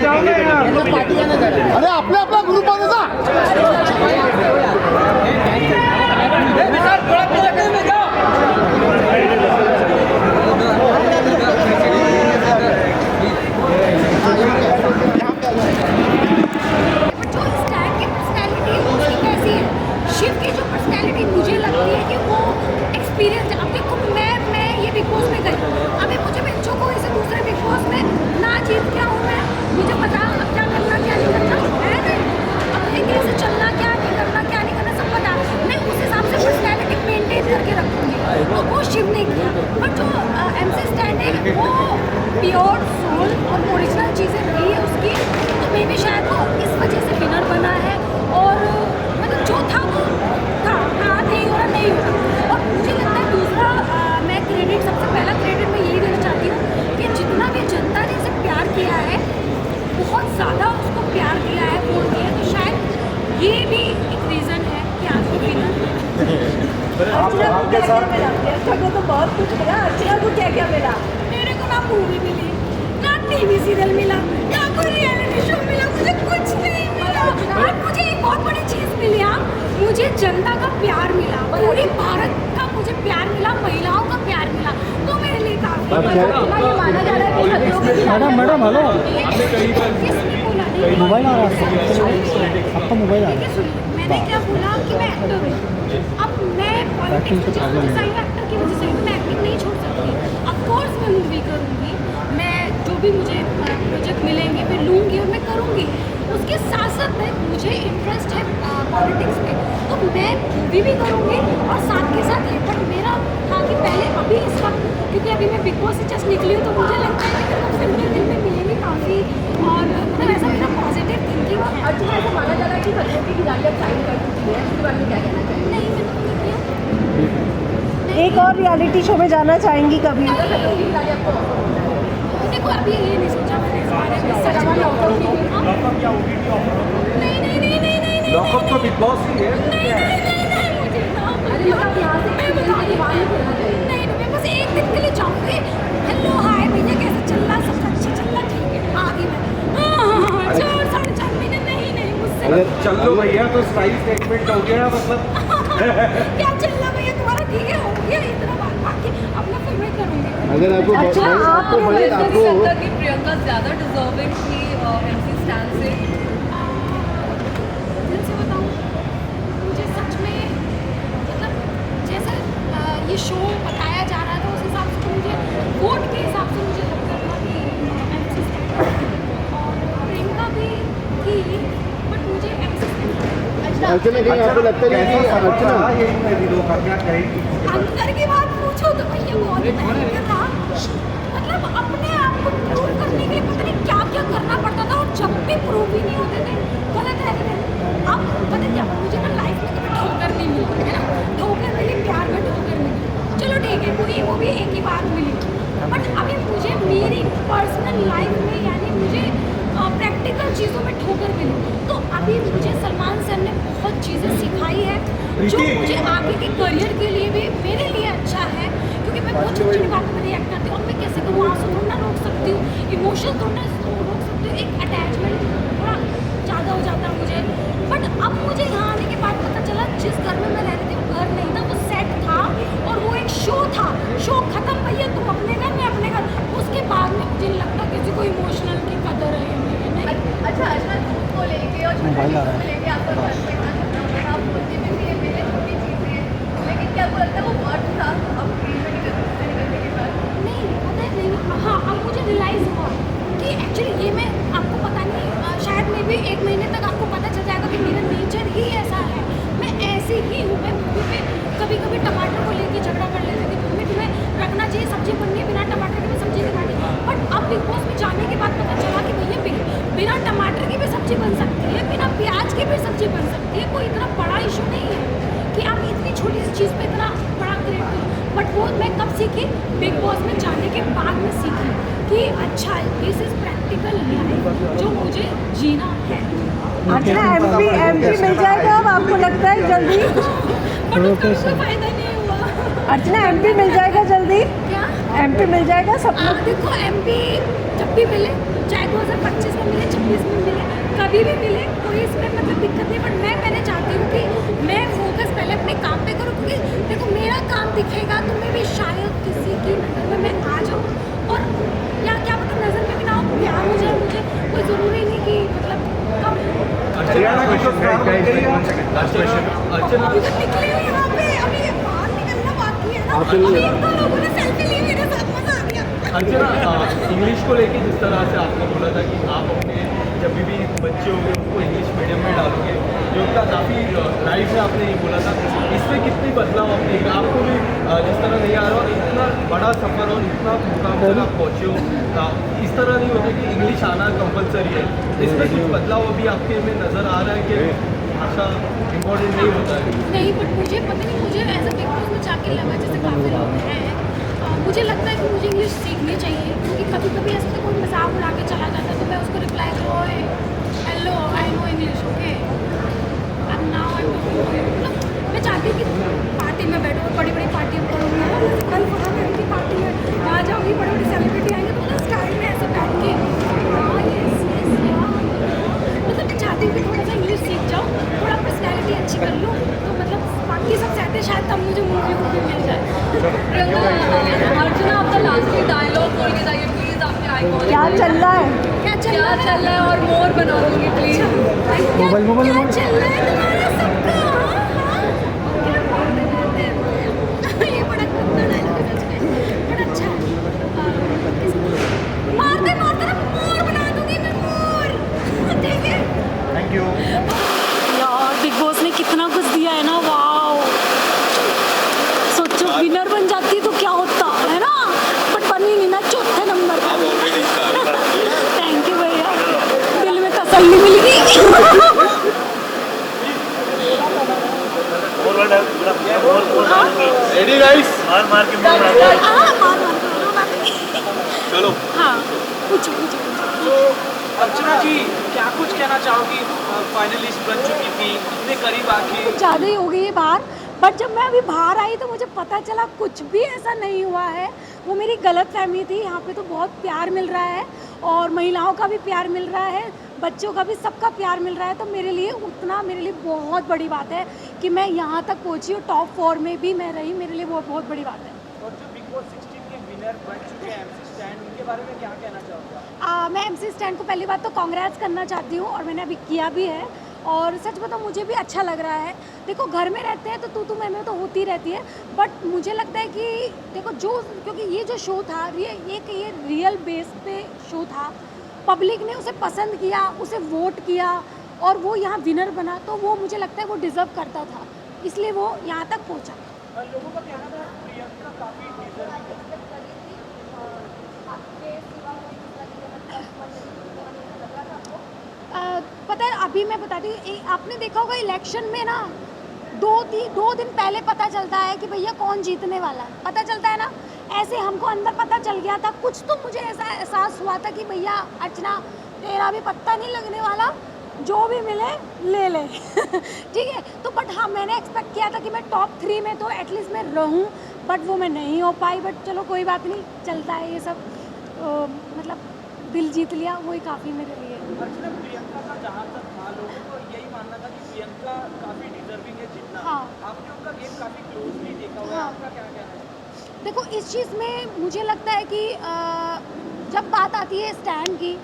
अरे आपल्या आपल्या ग्रुपमध्ये जा. शिव की जो पर्सनैलिटी मुझे लगती है कि वो एक्सपीरियंस है. अब देखो मैं ये बिग बॉस में गई, अभी मुझे बच्चों को इसे दूसरे बिग बॉस में ना जीत क्या हूँ मैं, मुझे पता अब क्या करना क्या नहीं करना है नहीं, अब एक से चलना क्या नहीं करना सब पता. मैं उस हिसाब से पर्सनैलिटी मेंटेन करके रखूँगी, तो वो शिव ने किया. बट जो MC स्टैंड है वो प्योर सोल और ओरिजिनल चीज़ें रही है उसकी, तो मे भी शायद वो इस वजह से विनर बना है. और जो था वो था, हाँ नहीं हो रहा नहीं हो रहा. और मुझे लगता है दूसरा मैं क्रेडिट, सबसे पहला क्रेडिट मैं यही देना चाहती हूँ कि जितना भी जनता ने इसे प्यार किया है, बहुत ज़्यादा उसको प्यार दिया है, वोट दिया है, तो शायद ये भी एक रीज़न है कि आज वो विनर. अर्चना को क्या मिला? को तो बहुत कुछ मिला. अर्चना को क्या क्या मिला? मेरे को ना मूवी मिली, ना TV सीरियल मिला, ना कोई रियलिटी शो मिला, मुझे कुछ नहीं मिला. और मुझे एक बहुत बड़ी चीज़ मिली, मुझे जनता का प्यार मिला, पूरे भारत का मुझे प्यार मिला, महिलाओं का प्यार मिला, तो मेरे लिए काफी. ये माना जा रहा है कि खतरों के खिलाड़ी. मैडम हेलो, किसने बोला? मोबाइल आ रहा है आपका, मोबाइल आ रहा है. मैंने क्या बोला कि मैं एक्टर हूँ. अब मैं पॉलिटिक्स की वजह से एक्टर की वजह से मैं एक्टिंग नहीं छोड़ सकती. ऑफकोर्स मैं मूवी करूँगी, मैं जो भी मुझे प्रोजेक्ट मिलेंगे मैं लूँगी और मैं करूँगी. उसके साथ साथ में मुझे इंटरेस्ट है पॉलिटिक्स में, तो मैं मूवी भी करूँगी और साथ के साथ ये. बट मेरा था कि पहले अभी इस वक्त, क्योंकि अभी मैं बिग बॉस से जस्ट निकली हूँ, तो मुझे लगता है कि फिर मेरे दिल में मिलेंगे काफ़ी, और मतलब ऐसा मेरा पॉजिटिव थिंकिंग है. अर्चना ऐसा माना जा रहा है कि खतरों की खिलाड़ी अब साइन कर चुकी है, इसके बारे में क्या कहना चाहिए? नहीं मैंने नहीं किया. एक और रियलिटी शो में जाना चाहेंगी कभी? देखो अभी ये नहीं सोचा मैंने इस बारे में. सच में नहीं लॉकअप तो बिग बॉस ही है. मुझे नहीं, मैं बस एक दिन के लिए जाऊँगी. हेलो हाय भैया कैसे चल रहा, सब अच्छा चल रहा, ठीक है आ गई मैं. 4-4.5 महीने नहीं मुझसे. चल लो भैया, तो स्टाइल स्टेटमेंट हो गया मतलब. क्या चल रहा भैया तुम्हारा, ठीक है हो गया इतना बात, बाकी अपना फिर मैं करूँगी. अगर आपको अच्छा, आपको आपको कि प्रियंका ज़्यादा डिजर्विंग थी MC स्टैंड से. दिल से बताऊँ, मुझे सच में मतलब जैसे ये शो बताया जा रहा था उस हिसाब से, तो मुझे वोट के हिसाब से मुझे लगता था कि MC स्टैंड और प्रियंका भी थी, बट मुझे MC स्टैंड. अर्चना कहीं आपको लगता है कि अर्चना अंदर की बात पूछो तो भैया बहुत भयंकर था. मतलब अपने आप को प्रूव करने के लिए पता नहीं क्या क्या करना पड़ता था, और जब भी प्रूव ही नहीं होते थे गलत रहते थे. अब पता क्या, मुझे ना लाइफ में कभी ठोकर नहीं मिली है ना, ठोकर मिली, प्यार में ठोकर मिली, चलो ठीक है वो भी एक ही बात मिली. बट अभी मुझे मेरी पर्सनल लाइफ में यानी मुझे प्रैक्टिकल चीज़ों में ठोकर मिली, तो अभी मुझे सलमान सर ने बहुत चीज़ें सिखाई है जो मुझे आगे के करियर के लिए भी मेरे लिए अच्छा है. क्योंकि मैं बहुत छोटी छोटी बातों में रिएक्ट करती हूँ, और मैं कैसे करूँ, आंसू थोड़ा रोक सकती हूँ, इमोशन थोड़ा रोक सकती हूँ, एक अटैचमेंट थोड़ा ज़्यादा हो जाता है मुझे. बट अब मुझे यहाँ आने के बाद पता चला जिस घर में मैं रहती हूँ घर नहीं था, वो सेट था और वो एक शो था. शो खत्म भैया, तुम अपने घर में अपने घर. उसके बाद में मुझे नहीं लगता किसी को इमोशनल की कदर है नहीं. अच्छा, अर्चना को लेके और मोबाइल आ रहा है. लेके आपका आप बोलते में भी ये मेरे छोटी चीज़ है, लेकिन क्या आपको लगता है वो वर्ड था अब निकलने के बाद? नहीं पता है नहीं. हाँ अब मुझे रियलाइज़ हुआ कि एक्चुअली ये मैं आपको पता नहीं, शायद मे भी 1 महीने तक आपको पता चल जाएगा कि मेरा नेचर ही ऐसा है. मैं ऐसी ही हूँ. मैं मूवी पे कभी कभी टमाटर को लेके झगड़ा कर लेती थी, मम्मी तुम्हें रखना चाहिए सब्जी बननी है, बिना टमाटर के मैं सब्जी नहीं खाती. बट अब बिग बॉस में जाने के बाद पता चला कि भैया बिना टमाटर की भी सब्जी बन सकती है, बिना प्याज की भी सब्जी बन सकती है. कोई इतना बड़ा इशू नहीं है कि आप इतनी छोटी सी चीज़ पे इतना बड़ा क्रिएट करो. बट वो मैं कब सीखी, बिग बॉस में जाने के बाद में सीखी कि अच्छा दिस इज प्रैक्टिकल लाइफ जो मुझे जीना है. अर्चना MP मिल जाएगा अब आपको लगता है जल्दी? बट उसका कोई फायदा नहीं हुआ. अर्चना MP मिल जाएगा जल्दी? क्या MP मिल जाएगा सब लोग? देखो MP जब भी मिले, चाहे 2025 में मिले, कभी भी मिले कोई इसमें मतलब दिक्कत नहीं, बट मैंने चाहती हूँ कि मैं फोकस पहले अपने काम पे करूँ, क्योंकि देखो मेरा काम दिखेगा तो मैं भी शायद किसी की नज़र में मैं आ जाऊँ, और या क्या मतलब नज़र में भी ना हो, प्यार हो जाए मुझे, कोई ज़रूरी नहीं कि मतलब कब हरियाणा की जो स्टार बन गई है अर्चना अभी तक निकले हो यहाँ पे, अभी ये बाहर निकलना बाकी है ना, अभी एक दो लोगों ने सेल्फी ली, मेरे साथ मजा आ गया। अर्चना, इंग्लिश को लेके जिस तरह से आपने बोला था कि आप अपने जब भी बच्चे होंगे उनको इंग्लिश मीडियम में डालोगे, जो उनका काफ़ी राइट है, आपने ये बोला था, इसमें कितनी बदलाव आपने आपको भी जिस तरह नहीं आ रहा और इतना बड़ा सफ़र और इतना मुकाम तक आप पहुँचे हो, इस तरह नहीं होता कि इंग्लिश आना कंपलसरी है, इसमें कुछ बदलाव अभी आपके में नज़र आ रहा है कि भाषा इम्पोर्टेंट नहीं होता है? नहीं, बट मुझे पता नहीं, मुझे एज अ बिग बॉस में जाके लगा जैसे काफ़ी लोग हैं, मुझे लगता है कि मुझे इंग्लिश सीखनी चाहिए, क्योंकि कभी कभी ऐसा तो कोई मजाक उड़ा के चला जाता है तो मैं उसको रिप्लाई करो, hello I know English okay and now I मतलब मैं चाहती हूँ कि पार्टी में बैठो, बड़ी बड़ी पार्टी में करूँगी, कल फटाफट की पार्टी है, वहाँ जाऊँगी, बड़ी बड़ी सेलिब्रिटी आएंगे तो मतलब स्टाइल में ऐसे बैठ के हाँ यस यस मतलब मैं चाहती हूँ कि थोड़ा सा इंग्लिश सीख जाऊँ, थोड़ा पर्सनैलिटी अच्छी कर लूँ, तो मतलब बाकी सब चाहते हैं शायद तब मुझे मूवी वूवी मिल जाए। प्रियंका, अर्चना आपका लास्टली डायलॉग बोल के जाइए प्लीज, आपके आइकॉनिक क्या चल रहा है, क्या चल क्या रहा है, चल रहा है और मोर बना दूंगी प्लीज। क्या चल रहा है तुम्हारा सबका, हाँ क्या बोलते रहते हैं ये बड़ा गंदा डायलॉग है सच में, बड़ा अच्छा है, मारते मारते ना मोर बना दूंगी मैं, मोर, ठीक है। Thank you. यार बिग बॉस ने कितना कुछ दिया है ना, वाओ, सोचो विनर बन जाती तो क्या होता है ना, बट बनी नहीं ना, चौथे नंबर पर। थैंक यू भैया, दिल में तसल्ली मिल गई। रेडी गाइस, मार मार के हाँ मार मार के चलो। हाँ पूछो पूछो। तो अर्चना जी क्या कुछ कहना चाहोगी, फाइनलिस्ट बन चुकी थी, इतने करीब आके कुछ ज़्यादा ही हो गई है बाहर, बट जब मैं अभी बाहर आई तो मुझे पता चला कुछ भी ऐसा नहीं हुआ है, वो मेरी गलतफहमी थी। यहाँ पे तो बहुत प्यार मिल रहा है और महिलाओं का भी प्यार मिल रहा है, बच्चों का भी, सबका प्यार मिल रहा है, तो मेरे लिए उतना, मेरे लिए बहुत बड़ी बात है कि मैं यहाँ तक पहुँची और टॉप 4 में भी मैं रही, मेरे लिए वो बहुत बड़ी बात है। और जो बिग बॉस 16 के विनर बन चुके हैं MC स्टैन, उनके बारे में क्या कहना चाहोगे? मैं MC स्टैन को पहली बात तो कांग्रेस करना चाहती हूँ और मैंने अभी किया भी है, और सच बताऊँ मुझे भी अच्छा लग रहा है। देखो घर में रहते हैं तो तू मैं तो होती रहती है, बट मुझे लगता है कि देखो जो, क्योंकि ये जो शो था ये रियल बेस पे शो था, पब्लिक ने उसे पसंद किया, उसे वोट किया और वो यहाँ विनर बना, तो वो मुझे लगता है वो डिज़र्व करता था, इसलिए वो यहाँ तक पहुँचा। लोगों का कहना था प्रियंका काफी डिजर्विंग है। पता है अभी मैं बताती हूँ, आपने देखा होगा इलेक्शन में ना 2 दिन पहले पता चलता है कि भैया कौन जीतने वाला है, पता चलता है ना, ऐसे हमको अंदर पता चल गया था, कुछ तो मुझे ऐसा एहसास हुआ था कि भैया अर्चना तेरा भी पत्ता नहीं लगने वाला, जो भी मिले ले ले। ठीक है, तो बट हाँ मैंने एक्सपेक्ट किया था कि मैं टॉप 3 में तो एटलीस्ट मैं रहूँ, बट वो मैं नहीं हो पाई, बट चलो कोई बात नहीं, चलता है ये सब, मतलब दिल जीत लिया, वही काफ़ी मेरे लिए। अर्चना, प्रियंका का जहाँ तक था लोगों को यही मानना था कि प्रियंका काफी डिजर्विंग है जीतना। हाँ। आपने उनका गेम काफी क्लोजली देखा हुआ है, हाँ। आपका क्या कहना है? देखो इस चीज़ में मुझे लगता है कि जब बात आती है स्टैंड की,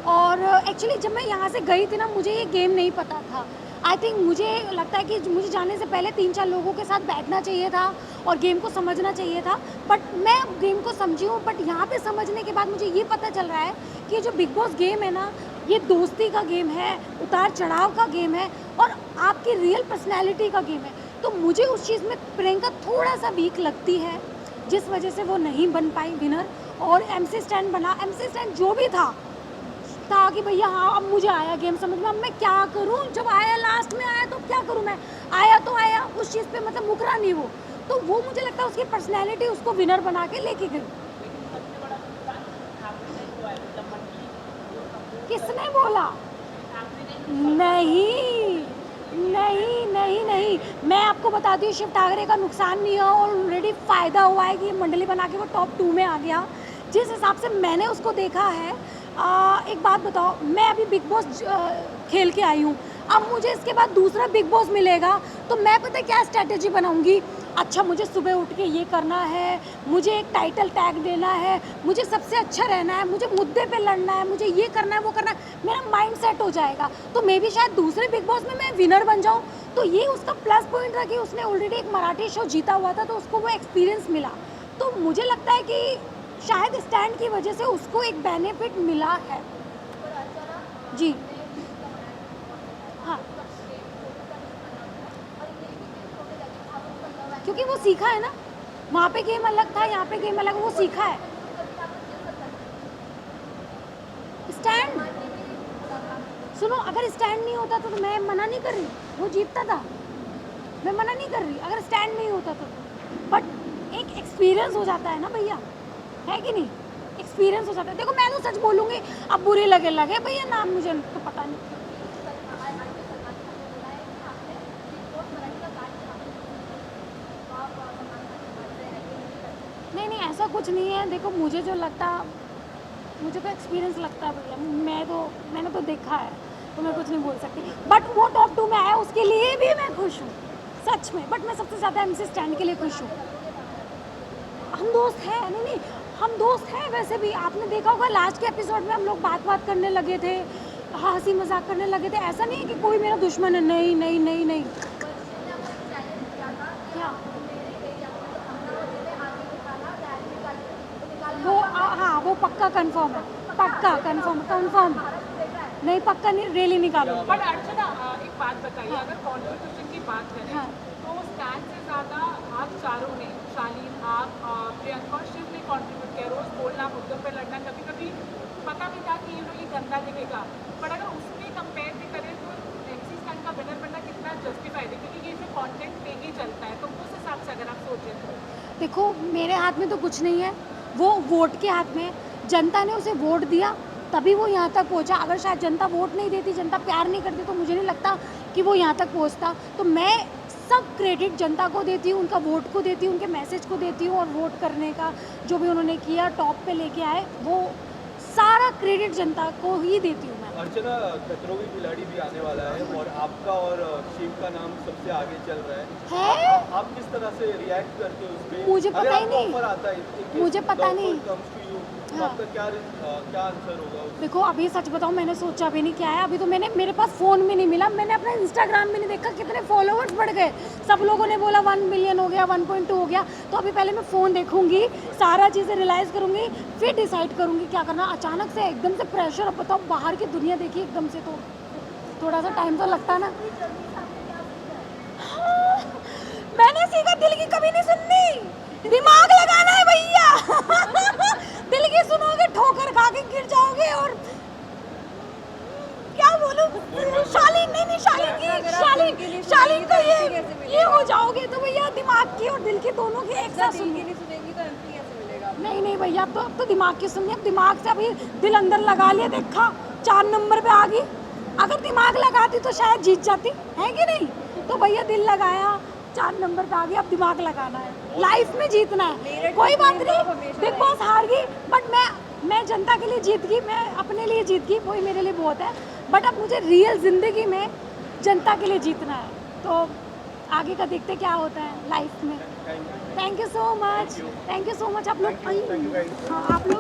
और एक्चुअली जब मैं यहाँ से गई थी ना, मुझे ये गेम नहीं पता था। आई थिंक मुझे लगता है कि मुझे जाने से पहले 3-4 लोगों के साथ बैठना चाहिए था और गेम को समझना चाहिए था, बट मैं गेम को समझी हूँ, बट यहाँ पे समझने के बाद मुझे ये पता चल रहा है कि जो बिग बॉस गेम है ना, ये दोस्ती का गेम है, उतार चढ़ाव का गेम है और आपकी रियल पर्सनैलिटी का गेम है। तो मुझे उस चीज़ में प्रियंका थोड़ा सा वीक लगती है, जिस वजह से वो नहीं बन पाई विनर, और MC स्टैंड बना। MC स्टैंड जो भी था कि भैया हाँ अब मुझे आया गेम समझ में, अब मैं क्या करूँ, जब आया लास्ट में आया तो क्या करूँ, मैं आया तो आया, उस चीज़ पे मतलब मुकरा नहीं वो, तो वो मुझे लगता है उसकी पर्सनैलिटी उसको विनर बना के लेके गई। किसने बोला? नहीं नहीं नहीं नहीं, मैं आपको बताती हूँ शिव ठाकरे का नुकसान नहीं हुआ, ऑलरेडी फ़ायदा हुआ है कि मंडली बना के वो टॉप 2 में आ गया। जिस हिसाब से मैंने उसको देखा है, एक बात बताओ, मैं अभी बिग बॉस खेल के आई हूँ, अब मुझे इसके बाद दूसरा बिग बॉस मिलेगा तो मैं पता है क्या स्ट्रैटेजी बनाऊंगी। अच्छा, मुझे सुबह उठ के ये करना है, मुझे एक टाइटल टैग देना है, मुझे सबसे अच्छा रहना है, मुझे मुद्दे पे लड़ना है, मुझे ये करना है वो करना है, मेरा माइंड सेट हो जाएगा। तो मे भी शायद दूसरे बिग बॉस में मैं विनर बन जाऊँ। तो ये उसका प्लस पॉइंट था कि उसने ऑलरेडी एक मराठी शो जीता हुआ था, तो उसको वो एक्सपीरियंस मिला। तो मुझे लगता है कि शायद स्टैंड की वजह से उसको एक बेनिफिट मिला है। जी हाँ, क्योंकि वो सीखा है ना, वहाँ पे गेम अलग था, यहाँ पे गेम अलग, वो सीखा है। स्टैंड सुनो, अगर स्टैंड नहीं होता तो मैं मना नहीं कर रही, वो जीतता था, मैं मना नहीं कर रही अगर स्टैंड नहीं होता तो। बट एक एक्सपीरियंस हो जाता है ना भैया, है कि नहीं, एक्सपीरियंस हो जाता है। देखो मैं तो सच बोलूँगी, अब बुरे लगे भैया, नाम मुझे तो पता नहीं। नहीं, ऐसा कुछ नहीं है। देखो मुझे जो लगता, मुझे तो एक्सपीरियंस लगता है भैया, मैंने तो देखा है, तो मैं कुछ नहीं बोल सकती। बट वो टॉप 2 में आया, उसके लिए भी मैं खुश हूँ सच में। बट मैं सबसे ज़्यादा MC स्टैंड के लिए खुश हूँ। हम दोस्त हैं, नहीं हम दोस्त हैं। वैसे भी आपने देखा होगा लास्ट के एपिसोड में हम लोग बात करने लगे थे, हंसी मजाक करने लगे थे। ऐसा नहीं है कि कोई मेरा दुश्मन है, नहीं। क्या वो हाँ, वो पक्का कंफर्म है, पक्का कंफर्म नहीं, पक्का नहीं, रैली निकालो। बट अर्चना एक बात बताइए, अगर कॉन्ट्रीब्यूशन की बात करें हाँ। तो स्टैंड से ज़्यादा आप चारों ने, शालीन, आप, प्रियंका और शिव ने कॉन्ट्रीब्यूट किया। रोज़ बोलना, मुद्दों पे लड़ना, कभी पता भी था कि ये गंदा दिखेगा, बट अगर उसमें कंपेयर भी करें तो MC स्टैंड का विनर बनना कितना जस्टिफाइड है, क्योंकि ये जो कॉन्टेंट पे ही चलता है। तो उस हिसाब से अगर आप सोचें तो देखो मेरे हाथ में तो कुछ नहीं है, वो वोट के हाथ में है। जनता ने उसे वोट दिया तभी वो यहाँ तक पहुँचा। अगर शायद जनता वोट नहीं देती, जनता प्यार नहीं करती, तो मुझे नहीं लगता कि वो यहाँ तक पहुँचता। तो मैं सब क्रेडिट जनता को देती हूँ, उनका वोट को देती हूँ, उनके मैसेज को देती हूँ, और वोट करने का जो भी उन्होंने किया, टॉप पे लेके आए, वो सारा क्रेडिट जनता को ही देती हूँ मैं। अर्चना, खतरों की खिलाड़ी भी आने वाला है और आपका और शिव का नाम सबसे आगे चल रहा है। आप किस तरह से रिएक्ट करते हो उस पे? मुझे पता ही नहीं, ऑफर आता है, मुझे पता नहीं। तो आपका क्या आंसर होगा? देखो अभी सच बताऊं, मैंने सोचा भी नहीं क्या है। अभी तो मेरे पास फ़ोन भी नहीं मिला, मैंने अपना इंस्टाग्राम भी नहीं देखा कितने फॉलोअर्स बढ़ गए। सब लोगों ने बोला 1 मिलियन हो गया, 1.2 हो गया। तो अभी पहले मैं फ़ोन देखूंगी, सारा चीज़ें रियलाइज़ करूंगी, फिर डिसाइड करूंगी क्या करना। अचानक से एकदम से प्रेशर, अब बताओ बाहर की दुनिया देखी एकदम से, तो थोड़ा सा टाइम तो लगता है ना। हाँ, मैंने सीखा दिल की कभी नहीं सुननी, दिमाग लगाना है भैया। दिल की सुनोगे ठोकर खा के गिर जाओगे। और क्या बोलूं, शालीन को ये हो जाओगे तो भैया दिमाग की और दिल की दोनों की एक साथ सुनिए। नहीं भैया, अब तो दिमाग की सुनिए। अब दिमाग से अभी दिल अंदर लगा लिया, देखा 4 नंबर पे आ गई। अगर दिमाग लगाती तो शायद जीत जाती, है कि नहीं? तो भैया दिल लगाया, 4 नंबर पे आ गई, अब दिमाग लगाना है, लाइफ में जीतना है। कोई बात नहीं, बिग बॉस हार गई, बट मैं जनता के लिए जीत गई, मैं अपने लिए जीत गई, वही मेरे लिए बहुत है। बट अब मुझे रियल ज़िंदगी में जनता के लिए जीतना है, तो आगे का देखते क्या होता है लाइफ में। थैंक यू सो मच, आप लोग। हाँ, आप लोग